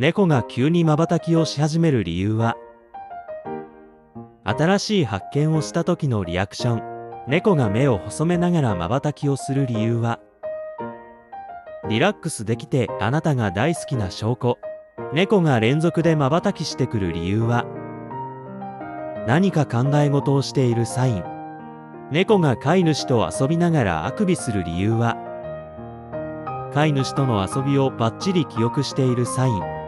猫が急に瞬きをし始める理由は、新しい発見をした時のリアクション。猫が目を細めながら瞬きをする理由は、リラックスできてあなたが大好きな証拠。猫が連続で瞬きしてくる理由は、何か考え事をしているサイン。猫が飼い主と遊びながらあくびする理由は、飼い主との遊びをバッチリ記憶しているサイン。